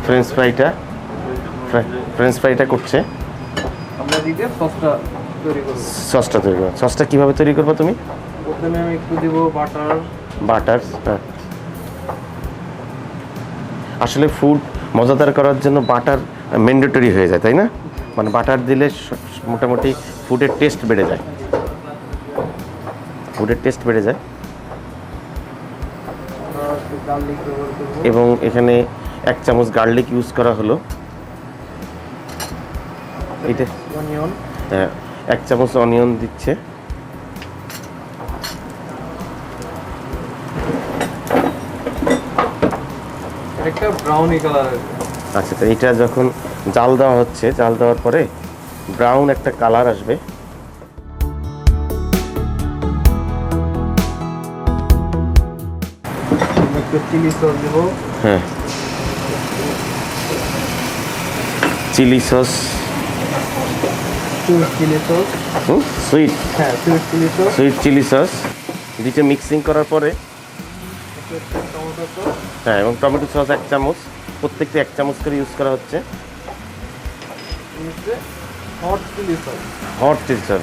French ফ্রাইটা করছে। আমরা দিতে সসটা তৈরি করব। সসটা তৈরি করো। সসটা কীভাবে তৈরি করবো তুমি? প্রথমে আমি একটু দিব বাটার। হ্যাঁ, আসলে ফুড মজাদার করার জন্য বাটার ম্যান্ডেটরি হয়ে যায়, তাই না? মানে বাটার দিলে মোটামুটি ফুডের টেস্ট বেড়ে যায়। গার্লিক ব্যবহার করব এবং এখানে 1 চামচ গার্লিক ইউজ করা হলো। এটা অনিয়ন, হ্যাঁ, 1 চামচ অনিয়ন দিচ্ছে। একটা ব্রাউনি কালার। আচ্ছা, তো এটা যখন জাল দেওয়া হচ্ছে, জাল দেওয়ার পরে ব্রাউন একটা কালার আসবে। একটু চিলি সস দেব। হ্যাঁ, chilli sauce, sweet chilli sauce. Sweet হ্যাঁ, sweet chilli sauce. Chilli sauce দিতে মিক্সিং করার পরে, টমেটো সস। হ্যাঁ, এবং টমেটো সস 1 চামচ, প্রত্যেকটা 1 চামচ করে ইউজ করা হচ্ছে। Hot chilli sauce, hot chilli sauce,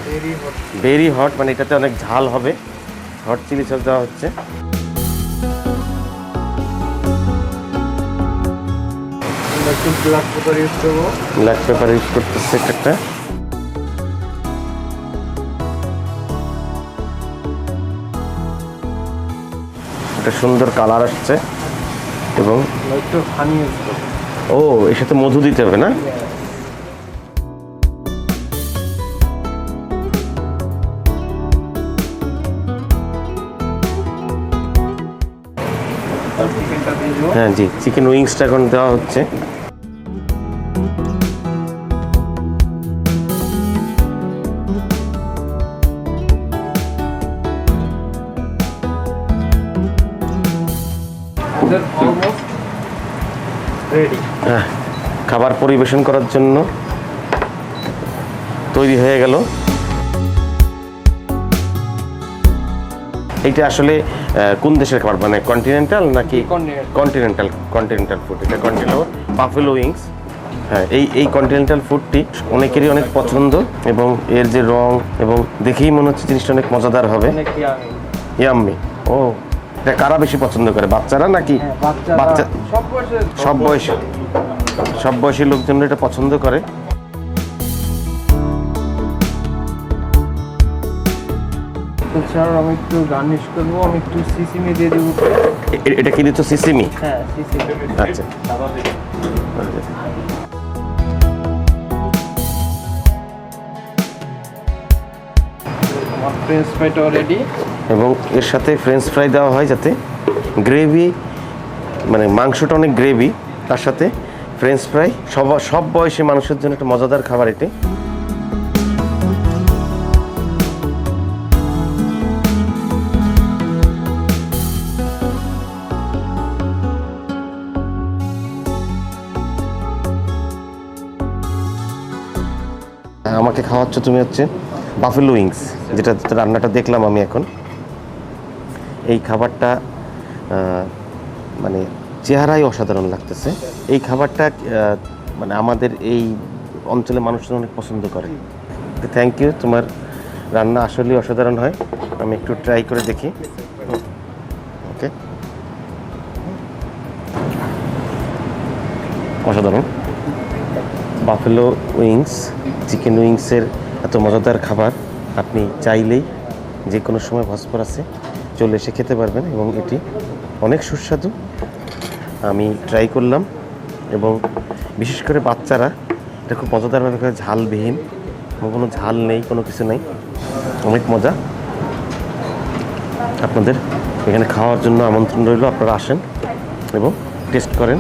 very hot, মানে এটাতে অনেক ঝাল হবে। হট চিলি সস দেওয়া হচ্ছে। একটু ব্ল্যাক পেপার ইউজ করবো। ব্ল্যাক পেপার ইউজ করতেছে একটা। একটা সুন্দর কালার আসছে। এবং একটু হানি ইউজ করবো। ও, এর সাথে মধু দিতে হবে না? চিকেনটা দিয়ে দেবো। হ্যাঁ জি, চিকেন উইংসটা এখন দেওয়া হচ্ছে। Almost ready. হ্যাঁ, খাবার পরিবেশন করার জন্য তৈরি হয়ে গেল। এইটা আসলে কোন দেশের খাবার, মানে কন্টিনেন্টাল নাকি? Continental food. এটা কন্টিনেন্টাল বাফেলো উইংস। হ্যাঁ, এই কন্টিনেন্টাল ফুডটি অনেকেরই অনেক পছন্দ, এবং এর যে রং, এবং দেখেই মনে হচ্ছে জিনিসটা অনেক মজাদার হবে। ইয়াম্মি। ও, এটা কারা বেশি পছন্দ করে, বাচ্চারা নাকি? বাচ্চা, সব বয়সী লোকজন এটা পছন্দ করে। আমি একটু গার্নিশ করবো। আমি একটু সিসিমি দিয়ে দেবো। এটা কি দিচ্ছ, সিসিমি? হ্যাঁ, সিসিমি। আচ্ছা, আমার ফ্রেঞ্চ ফ্রাইটাও রেডি। এবং এর সাথে ফ্রেঞ্চ ফ্রাই দেওয়া হয় যাতে গ্রেভি, মানে মাংসটা অনেক গ্রেভি, তার সাথে ফ্রেঞ্চ ফ্রাই। সব বয়সী মানুষের জন্য একটা মজাদার খাবার এটি। আমাকে খাওয়াচ্ছ তুমি হচ্ছে বাফেলো উইংস, যেটা রান্নাটা দেখলাম আমি এখন। এই খাবারটা মানে চেহারাই অসাধারণ লাগতেছে। এই খাবারটা মানে আমাদের এই অঞ্চলের মানুষজন অনেক পছন্দ করে। থ্যাংক ইউ, তোমার রান্না আসলেই অসাধারণ হয়। আমি একটু ট্রাই করে দেখি। ওকে, অসাধারণ। বাফেলো উইংস, চিকেন উইংসের এত মজাদার খাবার আপনি চাইলেই যে কোনো সময় ভসফরাসে চলে এসে খেতে পারবেন, এবং এটি অনেক সুস্বাদু। আমি ট্রাই করলাম, এবং বিশেষ করে বাচ্চারা এটা খুব মজাদারভাবে খায়, ঝালবিহীন, কোনো ঝাল নেই, কোনো কিছু নেই, অনেক মজা। আপনাদের এখানে খাওয়ার জন্য আমন্ত্রণ রইল, আপনারা আসেন এবং টেস্ট করেন।